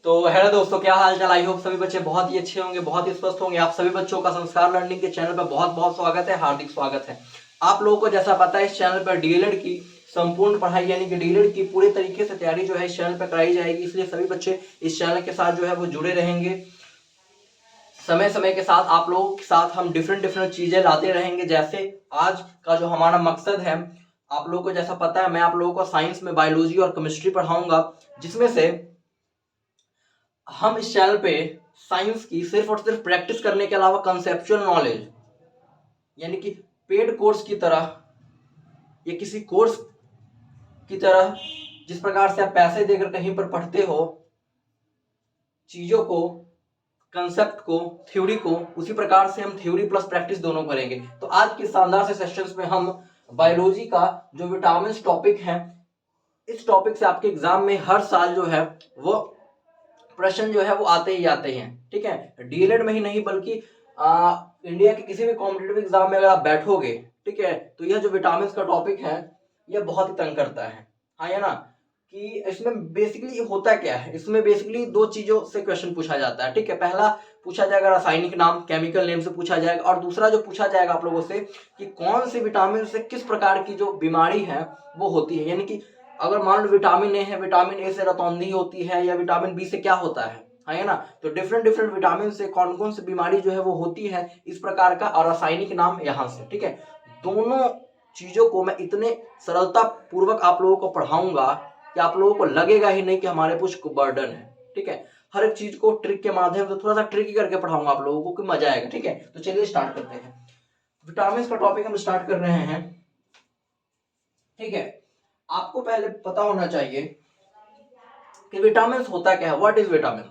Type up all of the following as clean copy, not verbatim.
तो हेलो दोस्तों, क्या हाल चाल। आई होप सभी बच्चे बहुत ही अच्छे होंगे, बहुत ही स्वस्थ होंगे। आप सभी बच्चों का संस्कार लर्निंग के चैनल पर बहुत बहुत स्वागत है, हार्दिक स्वागत है। आप लोगों को जैसा पता है, इस चैनल पर डीएलएड की संपूर्ण पढ़ाई यानी कि डीएलएड की पूरे तरीके से तैयारी जो है इस चैनल पर कराई जाएगी, इसलिए सभी बच्चे इस चैनल के साथ जो है वो जुड़े रहेंगे। समय समय के साथ आप लोगों के साथ हम डिफरेंट डिफरेंट चीजें लाते रहेंगे। जैसे आज का जो हमारा मकसद है, आप लोगों को जैसा पता है, मैं आप लोगों को साइंस में बायोलॉजी और केमिस्ट्री पढ़ाऊंगा, जिसमें से हम इस चैनल पे साइंस की सिर्फ और सिर्फ प्रैक्टिस करने के अलावा कंसेप्चुअल नॉलेज यानी कि पेड कोर्स की तरह या किसी कोर्स की तरह, जिस प्रकार से आप पैसे देकर कहीं पर पढ़ते हो चीजों को, कंसेप्ट को, थ्योरी को, उसी प्रकार से हम थ्योरी प्लस प्रैक्टिस दोनों करेंगे। तो आज के शानदार से सेशंस में हम बायोलॉजी का जो विटामिन टॉपिक है, इस टॉपिक से आपके एग्जाम में हर साल जो है वो प्रश्न जो है वो आते ही आते हैं। ठीक है, डीएलएड में ही नहीं बल्कि इंडिया के किसी भी कॉम्पिटेटिव एग्जाम में अगर आप बैठोगे, ठीक है, तो यह जो विटामिन का टॉपिक है यह बहुत ही तंग करता है। हाँ या ना, कि इसमें बेसिकली होता क्या है, इसमें बेसिकली दो चीजों से क्वेश्चन पूछा जाता है। ठीक है, पहला पूछा जाएगा रासायनिक नाम, केमिकल नेम से पूछा जाएगा, और दूसरा जो पूछा जाएगा आप लोगों से कि कौन से विटामिन से किस प्रकार की जो बीमारी है वो होती है। यानी कि अगर मान लो विटामिन ए है, विटामिन ए से रतौंधी होती है, या विटामिन बी से क्या होता है ना। तो डिफरेंट डिफरेंट विटामिन से कौन कौन सी बीमारी जो है वो होती है, इस प्रकार का, और रासायनिक नाम यहाँ से। ठीक है, दोनों चीजों को मैं इतने सरलता पूर्वक आप लोगों को पढ़ाऊंगा कि आप लोगों को लगेगा ही नहीं कि हमारे कुछ बर्डन है। ठीक है, हर एक चीज को ट्रिक के माध्यम से थोड़ा सा ट्रिकी करके पढ़ाऊंगा आप लोगों को, कि मजा आएगा। ठीक है, तो चलिए स्टार्ट करते हैं। विटामिन का टॉपिक हम स्टार्ट कर रहे हैं। ठीक है, आपको पहले पता होना चाहिए कि विटामिन होता क्या है, व्हाट इज विटामिन,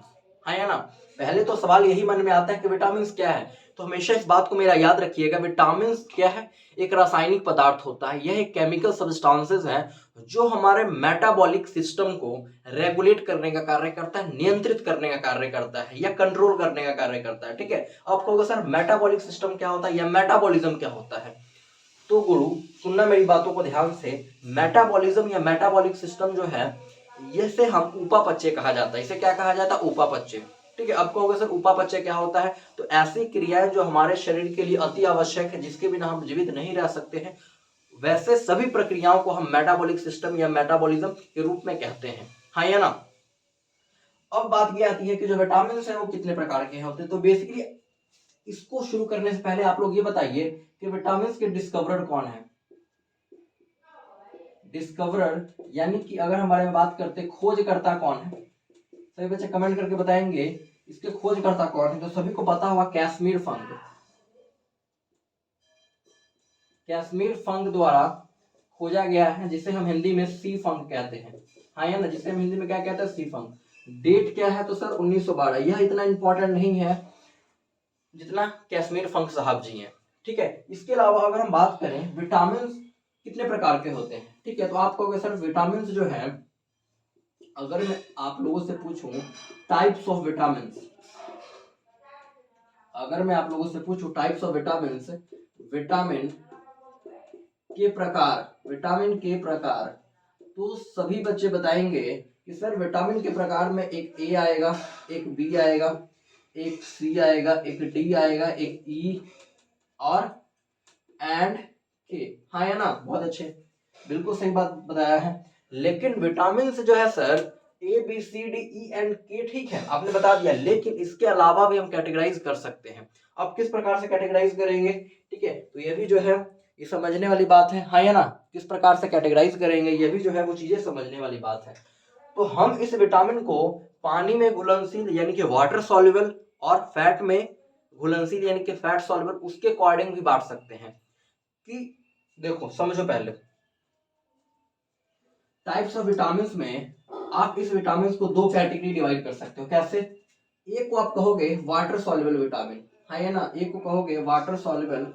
है ना। पहले तो सवाल यही मन में आता है कि विटामिन क्या है। तो हमेशा इस बात को मेरा याद रखिएगा, विटामिन क्या है, एक रासायनिक पदार्थ होता है। यह एक केमिकल सब्सटेंसेस है जो हमारे मेटाबॉलिक सिस्टम को रेगुलेट करने का कार्य करता है, नियंत्रित करने का कार्य करता है, या कंट्रोल करने का कार्य करता है। ठीक है, आपको होगा सर मेटाबॉलिक सिस्टम क्या होता है या मेटाबॉलिज्म क्या होता है। तो गुरु सुनना मेरी बातों को ध्यान से, मेटाबॉलिज्म या मेटाबॉलिक सिस्टम जो है, इसे हम उपापचय कहा जाता है। इसे क्या कहा जाता है, उपापचय। ठीक है, अब कहोगे सर उपापचय क्या होता है, तो ऐसी क्रियाएं जो हमारे शरीर के लिए अति आवश्यक है, जिसके बिना हम जीवित नहीं रह सकते हैं, वैसे सभी प्रक्रियाओं को हम मेटाबॉलिक सिस्टम या मेटाबॉलिज्म के रूप में कहते हैं। हाँ या ना। अब बात यह आती है कि जो विटामिन है वो कितने प्रकार के होते हैं। तो बेसिकली इसको शुरू करने से पहले आप लोग ये बताइए कि विटामिन के डिस्कवरर कौन है। डिस्कवरर यानी कि अगर हमारे में बात करते खोजकर्ता कौन है, सभी बच्चे कमेंट करके बताएंगे इसके खोजकर्ता कौन है। तो सभी को पता होगा कैश्मीर फंग। कैश्मीर फंग द्वारा खोजा गया है, जिसे हम हिंदी में सी फंग कहते हैं। हाँ या ना, जिसे हम हिंदी में क्या कहते हैं, सी फंग। डेट क्या है, तो सर 1912। यह इतना इंपॉर्टेंट नहीं है जितना कैश्मीर फंग साहब जी हैं। ठीक है, इसके अलावा अगर हम बात करें विटामिन कितने प्रकार के होते हैं, ठीक है, तो आप कहोगे सर विटामिन जो है, अगर मैं आप लोगों से पूछूं टाइप्स ऑफ विटामिन, अगर मैं आप लोगों से पूछूं टाइप्स ऑफ विटामिन, विटामिन के प्रकार, विटामिन के प्रकार, तो सभी बच्चे बताएंगे कि सर विटामिन के प्रकार में एक ए आएगा, एक बी आएगा, एक सी आएगा, एक डी आएगा, एक ई और एंड के। हाँ या ना, बहुत अच्छे, बिल्कुल सही बात बताया है। लेकिन विटामिन जो है sir A B C D E and K, ठीक है, आपने बता दिया, लेकिन इसके अलावा भी हम कैटेगराइज कर सकते हैं। अब किस प्रकार से कैटेगराइज करेंगे, ठीक है, तो ये भी जो है ये समझने वाली बात है। हाँ या ना, किस प्रकार से कैटेगराइज करेंगे, ये भी जो है वो चीजें समझने वाली बात है। तो हम इस विटामिन को पानी में घुलनशील यानी कि वाटर सॉल्युबल, और फैट में घुलनशील यानी कि फैट सॉल्युबल, उसके अकॉर्डिंग भी बांट सकते हैं। कि देखो समझो, पहले टाइप्स ऑफ विटामिन में आप इस विटामिन को दो कैटेगरी डिवाइड कर सकते हो। कैसे, एक को आप कहोगे वाटर सॉल्युबल विटामिन, है ना, एक को कहोगे वाटर सॉल्युबल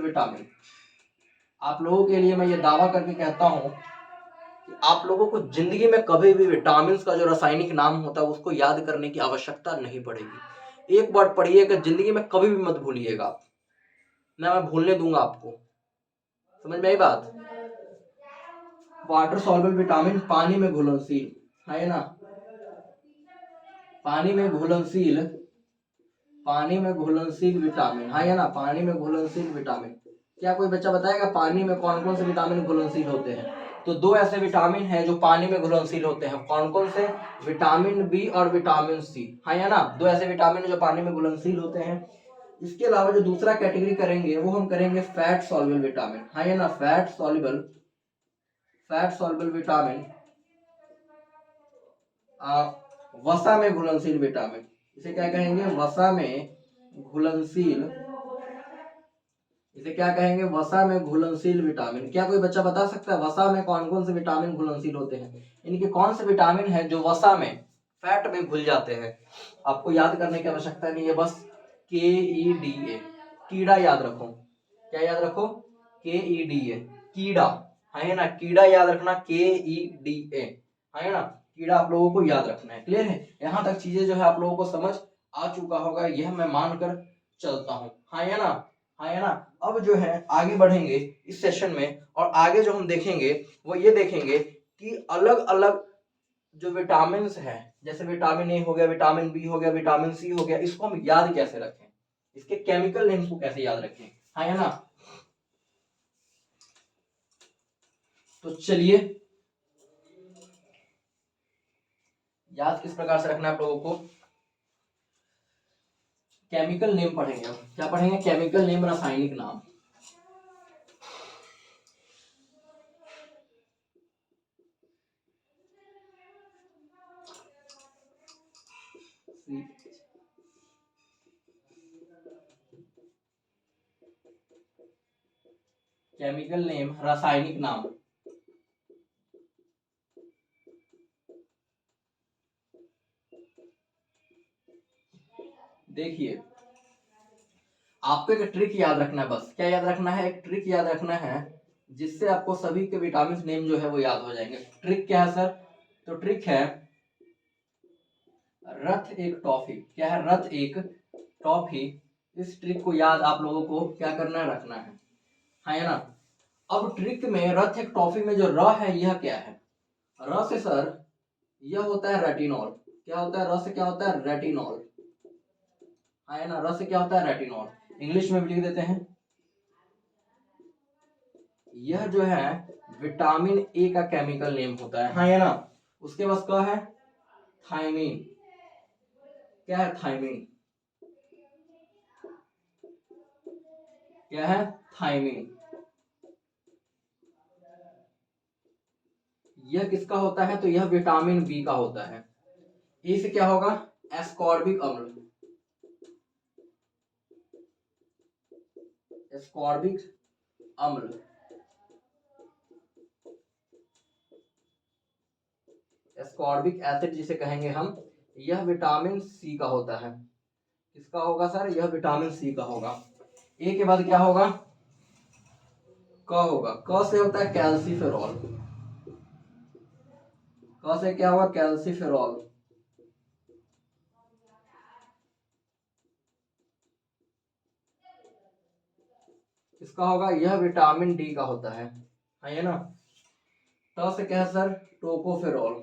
विटामिन। आप लोगों के लिए मैं ये दावा करके कहता हूं कि आप लोगों को जिंदगी में कभी भी विटामिन का जो रासायनिक नाम होता है उसको याद करने की आवश्यकता नहीं पड़ेगी। एक बार पढ़िएगा, जिंदगी में कभी भी मत भूलिएगा आप, ना मैं भूलने दूंगा आपको। समझ में आई बात। वाटर सॉल्युबल विटामिन पानी में घुलनशील, है ना, पानी में घुलनशील विटामिन, हाँ या ना, पानी में घुलनशील विटामिन। क्या कोई बच्चा बताएगा पानी में कौन कौन से विटामिन घुलनशील होते हैं? तो दो ऐसे विटामिन हैं जो पानी में घुलनशील होते हैं, कौन कौन से? विटामिन बी और विटामिन सी, हाँ या ना, दो ऐसे विटामिन जो पानी में घुलनशील होते हैं। इसके अलावा जो दूसरा कैटेगरी करेंगे वो हम करेंगे फैट सॉल्युबल विटामिन, हाँ या ना, फैट सॉल्युबल विटामिन, वसा में घुलनशील विटामिन। इसे क्या कहेंगे? वसा में घुलनशील, इसे क्या कहेंगे? वसा में घुलनशील विटामिन। क्या कोई बच्चा बता सकता है वसा में कौन कौन से विटामिन घुलनशील होते हैं? इनके कौन से विटामिन है जो वसा में, फैट में घुल जाते हैं? आपको याद करने की आवश्यकता नहीं है, बस KEDA, कीड़ा याद रखो। क्या याद रखो? KEDA, कीड़ा, है ना, कीड़ा याद रखना, KEDA, है ना, कीड़ा आप लोगों को याद रखना है। क्लियर है? यहाँ तक चीजें जो है आप लोगों को समझ आ चुका होगा, यह मैं मानकर चलता हूँ, हाँ या ना, हाँ या ना। अब जो है आगे बढ़ेंगे इस सेशन में, और आगे जो हम देखेंगे वो ये देखेंगे कि अलग अलग जो विटामिन है, जैसे विटामिन ए हो गया, विटामिन बी हो गया, विटामिन सी हो गया, इसको हम याद कैसे रखें, इसके केमिकल नेम्स को कैसे याद रखें, हाँ या ना। तो चलिए, याद किस प्रकार से रखना है आप लोगों को? केमिकल नेम पढ़ेंगे हम। क्या पढ़ेंगे? केमिकल नेम, रासायनिक नाम। केमिकल नेम, रासायनिक नाम। देखिए, आपको एक ट्रिक याद रखना है, बस क्या याद रखना है? एक ट्रिक याद रखना है, जिससे आपको सभी के विटामिन नेम जो है वो याद हो जाएंगे। ट्रिक क्या है सर? तो ट्रिक है रथ एक टॉफी। क्या है? रथ एक टॉफी। इस ट्रिक को याद आप लोगों को क्या करना है? रखना है, हाँ या ना। अब ट्रिक में रथ एक टॉफी में जो र है, यह क्या है? र से सर यह होता है रेटिनॉल। क्या होता है? र से क्या होता है? रेटिनॉल, हाँ या ना, र से क्या होता है? रेटिनॉल। इंग्लिश में भी लिख देते हैं, यह जो है विटामिन ए का केमिकल नेम होता है, हाँ या ना। उसके पास क्या है? थायमीन। क्या है? थायमीन। क्या है? थायमीन। यह किसका होता है? तो यह विटामिन बी का होता है। ए से क्या होगा? एस्कॉर्बिक अम्ल। एस्कॉर्बिक अम्ल, एस्कॉर्बिक एसिड जिसे कहेंगे हम, यह विटामिन सी का होता है। किसका होगा सर? यह विटामिन सी का होगा। ए के बाद क्या होगा? क होगा। क से होता है कैल्सीफेरॉल। क से क्या होगा? कैल्सीफेरॉल। इसका होगा, यह विटामिन डी का होता है ना। ट से क्या है सर? टोकोफेरॉल।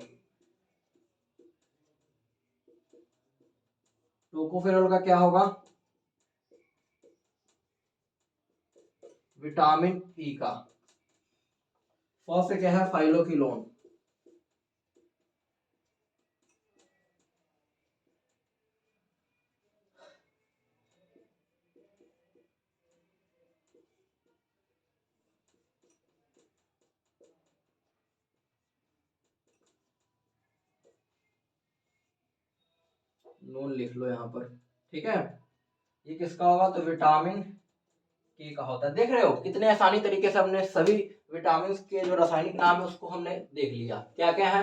टोकोफेरॉल का क्या होगा? विटामिन ई का। फ से क्या है? फाइलोक्विनोन। नोन लिख लो यहाँ पर, ठीक है। ये किसका होगा? तो विटामिन के का होता है। देख रहे हो कितने आसानी तरीके से हमने सभी विटामिन के जो रासायनिक नाम है उसको हमने देख लिया। क्या क्या है?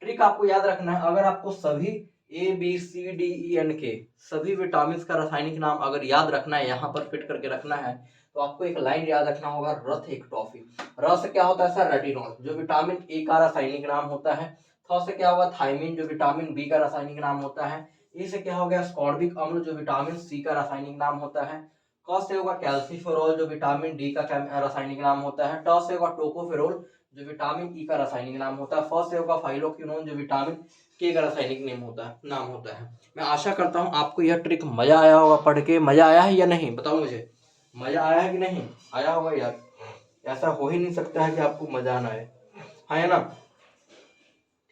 ट्रिक आपको याद रखना है, अगर आपको सभी ABCDENK सभी विटामिन का रासायनिक नाम अगर याद रखना है, यहाँ पर फिट करके रखना है, तो आपको एक लाइन याद रखना होगा, रथ एक टॉफी। र से क्या होता है सर? रेटिनॉल, जो विटामिन ए का रासायनिक नाम होता है। थ से क्या होगा? थायमीन, जो विटामिन बी का रासायनिक नाम होता है। ए से क्या हो गया? स्कॉर्बिक अम्ल, जो विटामिन सी का रासायनिक नाम होता है। क से होगा कैल्सीफेरॉल, जो विटामिन डी का रासायनिक नाम होता है। ट से होगा टोकोफेरॉल, जो विटामिन ई का रासायनिक नाम होता है। फर्स्ट से होगा फाइलोक्विनोन, जो विटामिन के का रासायनिक नाम होता है। मैं आशा करता हूँ आपको यह ट्रिक मजा आया होगा पढ़ के। मजा आया है या नहीं, बताओ मुझे, मजा आया है कि नहीं आया होगा यार। ऐसा हो ही नहीं सकता है कि आपको मजा ना आए, है ना।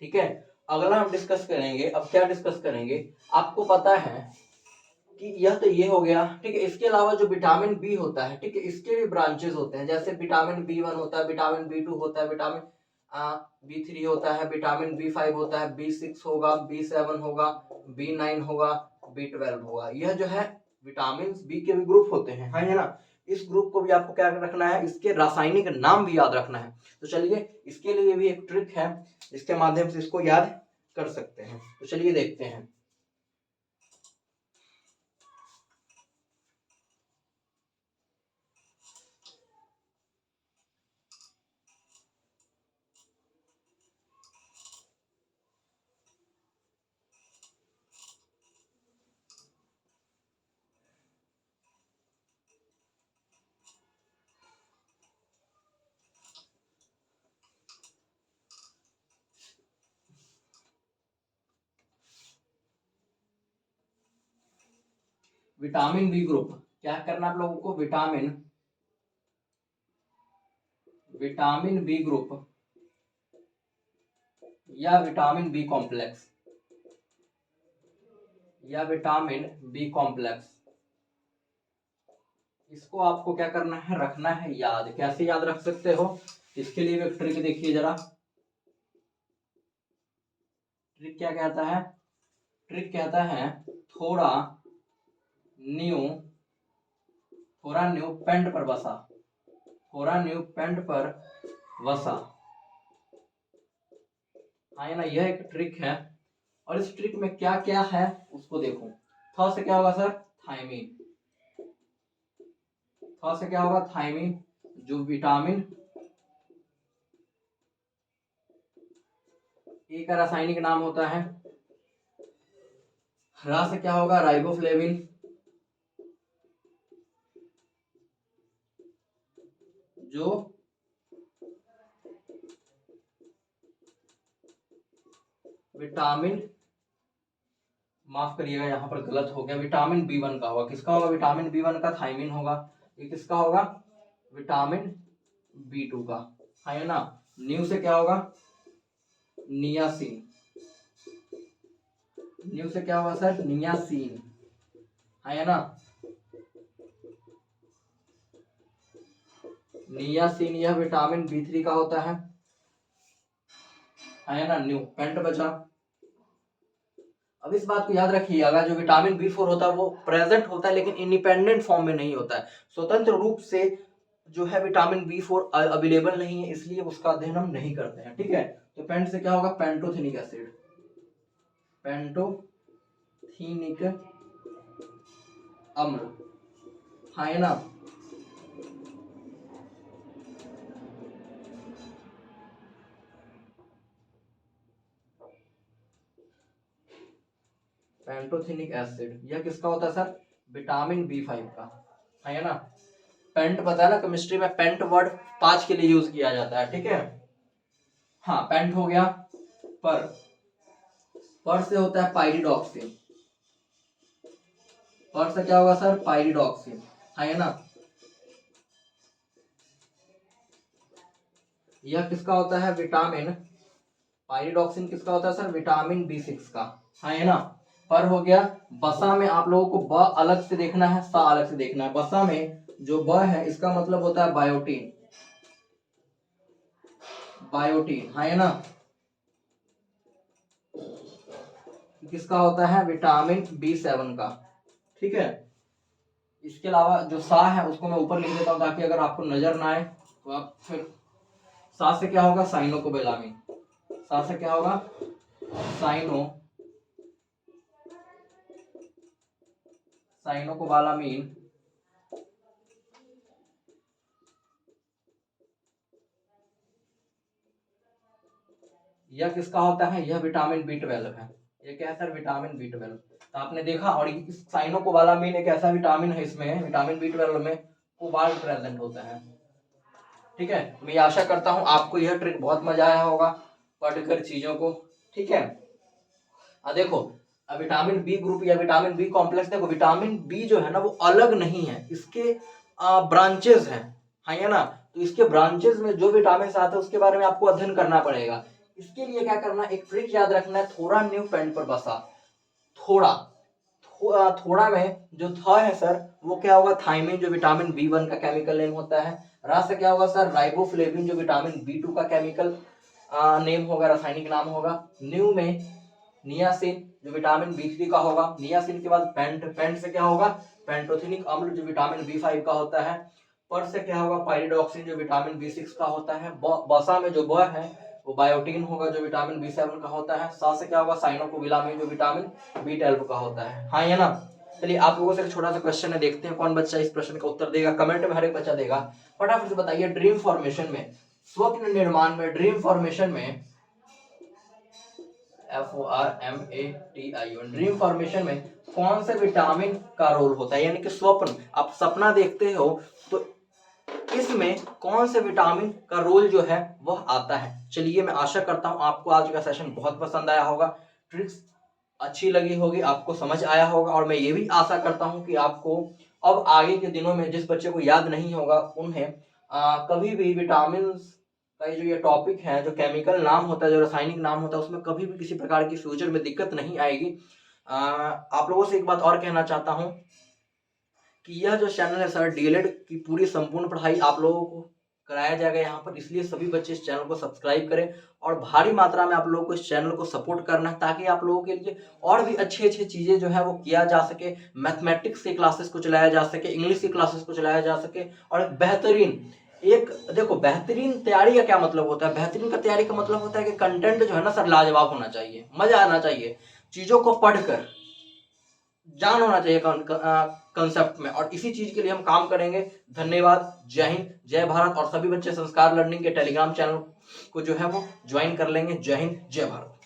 ठीक है, अगला हम डिस्कस करेंगे। अब क्या डिस्कस करेंगे, आपको पता है कि यह तो ये हो गया, ठीक है। इसके अलावा जो विटामिन बी होता है, ठीक है, इसके भी ब्रांचेस होते हैं। जैसे विटामिन बी 1 होता है, विटामिन बी 2 होता है, विटामिन बी 3 होता है, विटामिन बी 5 होता है, बी 6 होगा, बी 7 होगा, बी 9 होगा, बी 12 होगा। यह जो है विटामिन बी के भी ग्रुप होते हैं, है ना। इस ग्रुप को भी आपको क्या रखना है, इसके रासायनिक नाम भी याद रखना है। तो चलिए, इसके लिए भी एक ट्रिक है, इसके माध्यम से इसको याद कर सकते हैं। तो चलिए देखते हैं। विटामिन बी ग्रुप, क्या करना आप लोगों को, विटामिन बी ग्रुप या विटामिन बी कॉम्प्लेक्स, या विटामिन बी कॉम्प्लेक्स, इसको आपको क्या करना है, रखना है याद। कैसे याद रख सकते हो, इसके लिए एक ट्रिक देखिए जरा। ट्रिक क्या कहता है, ट्रिक कहता है थोड़ा न्यू, थोड़ा न्यू पेंट पर बसा, थोड़ा न्यू पेंट पर वसा, हाँ ना। यह एक ट्रिक है, और इस ट्रिक में क्या क्या है उसको देखो। थ से क्या होगा सर, थायमीन। थ से क्या होगा, थायमीन, जो विटामिन ए का रासायनिक नाम होता है। रा से क्या होगा, राइबोफ्लेविन, जो विटामिन, माफ करिएगा यहाँ पर गलत हो गया, विटामिन बी 1 का होगा। किसका होगा, विटामिन बी 1 का थायमीन होगा। ये किसका होगा, विटामिन बी 2 का, है ना। न्यू से क्या होगा, नियासिन, न्यू से क्या होगा सर, नियासिन, है ना। नियासिन यह विटामिन बी 3 का होता है ना। न्यू पेंट बचा। अब इस बात को याद रखिएगा, जो विटामिन बी 4 होता है वो प्रेजेंट होता है, लेकिन इंडिपेंडेंट फॉर्म में नहीं होता है। स्वतंत्र रूप से जो है विटामिन बी 4 अवेलेबल नहीं है, इसलिए उसका अध्ययन हम नहीं करते हैं, ठीक है। तो पेंट से क्या होगा, पेंटोथेनिक एसिड, पेंटोथेनिक अम्ल, है ना। पेंटोथेनिक एसिड यह किसका होता है सर, विटामिन बी 5 का, है ना। पेंट पता है ना, केमिस्ट्री में पेंट वर्ड 5 के लिए यूज किया जाता है, ठीक है। हाँ, पेंट हो गया। पर से होता है पाइरिडॉक्सिन, पर से क्या होगा सर, पाइरिडॉक्सिन, है ना। यह किसका होता है, विटामिन, पाइरिडॉक्सिन किसका होता है सर, विटामिन बी 6 का, है ना। पर हो गया। बसा में आप लोगों को ब अलग से देखना है, सा अलग से देखना है। बसा में जो ब है इसका मतलब होता है बायोटीन, बायोटीन, है ना। किसका होता है, विटामिन बी 7 का, ठीक है। इसके अलावा जो सा है उसको मैं ऊपर लिख देता हूं, ताकि अगर आपको नजर ना आए तो आप फिर। सा से क्या होगा, साइनोकोबैलामिन, सा से क्या होगा, साइनो, साइनोकोबालामीन, यह किसका होता है, यह विटामिन बी 12 है। ये क्या है सर, विटामिन बी 12। तो आपने देखा, और इस साइनोकोबालामीन एक ऐसा विटामिन है, इसमें विटामिन बी 12 में कोबाल्ट प्रेजेंट होता है, ठीक है। मैं आशा करता हूँ आपको यह ट्रिक बहुत मजा आया होगा पढ़कर चीजों को। ठीक है, देखो विटामिन बी ग्रुप या विटामिन बी कॉम्प्लेक्स, देखो विटामिन बी जो है ना वो अलग नहीं है, इसके ब्रांचेस हैं, हाँ या ना। तो इसके ब्रांचेस में जो विटामिन आते हैं उसके बारे में आपको अध्ययन करना पड़ेगा। इसके लिए क्या करना, एक ट्रिक याद रखना है, थोड़ा न्यू पेंट पर बसा। थोड़ा थोड़ा में जो थ है सर वो क्या होगा, थायमिन जो विटामिन बी1 का केमिकल नेम होता है। रा से क्या होगा सर, राइबोफ्लेविन जो विटामिन बी2 का केमिकल नेम होगा, रासायनिक नाम होगा। न्यू में नियासिन जो विटामिन बी3 का होगा। नियासिन के बाद पेंट, पेंट से क्या होगा, पेंटोथेनिक अम्ल जो विटामिन बी5 का होता है। पर से क्या होगा, पाइरिडॉक्सिन जो विटामिन बी6 का होता है। बसा में जो ब है वो बायोटीन होगा जो विटामिन बी7 का होता है। सा से क्या होगा, साइनोकोबिलामिन जो विटामिन बी12 का होता है, हाँ या ना। चलिए आप लोगों से एक छोटा सा क्वेश्चन है, देखते हैं कौन बच्चा इस प्रश्न का उत्तर देगा। कमेंट में हर एक बच्चा देगा। फटाफट से बताइए, ड्रीम फॉर्मेशन में, स्वप्न निर्माण में, ड्रीम फॉर्मेशन में, FORMATION, ड्रीम फॉर्मेशन में कौन से विटामिन का रोल होता है, यानी कि स्वप्न, आप सपना देखते हो तो इसमें कौन से विटामिन का रोल जो है वह आता है। चलिए मैं आशा करता हूं आपको आज का सेशन बहुत पसंद आया होगा, ट्रिक्स अच्छी लगी होगी, आपको समझ आया होगा। और मैं ये भी आशा करता हूं कि आपको अब आगे के दिनों में जिस बच्चे को याद नहीं होगा उन्हें कभी भी विटामिन का जो ये टॉपिक है, जो केमिकल नाम होता है, जो रासायनिक नाम होता है, उसमें कभी भी किसी प्रकार की फ्यूचर में दिक्कत नहीं आएगी। आप लोगों से एक बात और कहना चाहता हूं कि यह जो चैनल है सर, डीएलएड की पूरी संपूर्ण पढ़ाई आप लोगों को कराया जाएगा यहाँ पर, इसलिए सभी बच्चे इस चैनल को सब्सक्राइब करें और भारी मात्रा में आप लोगों को इस चैनल को सपोर्ट करना है, ताकि आप लोगों के लिए और भी अच्छी अच्छी चीज़ें जो है वो किया जा सके। मैथमेटिक्स की क्लासेस को चलाया जा सके, इंग्लिश की क्लासेस को चलाया जा सके, और बेहतरीन एक, देखो बेहतरीन तैयारी का क्या मतलब होता है, बेहतरीन का तैयारी का मतलब होता है कि कंटेंट जो है ना सर लाजवाब होना चाहिए, मजा आना चाहिए, चीज़ों को पढ़कर जान होना चाहिए कंसेप्ट में, और इसी चीज के लिए हम काम करेंगे। धन्यवाद, जय हिंद, जय भारत। और सभी बच्चे संस्कार लर्निंग के टेलीग्राम चैनल को जो है वो ज्वाइन कर लेंगे। जय हिंद, जय भारत।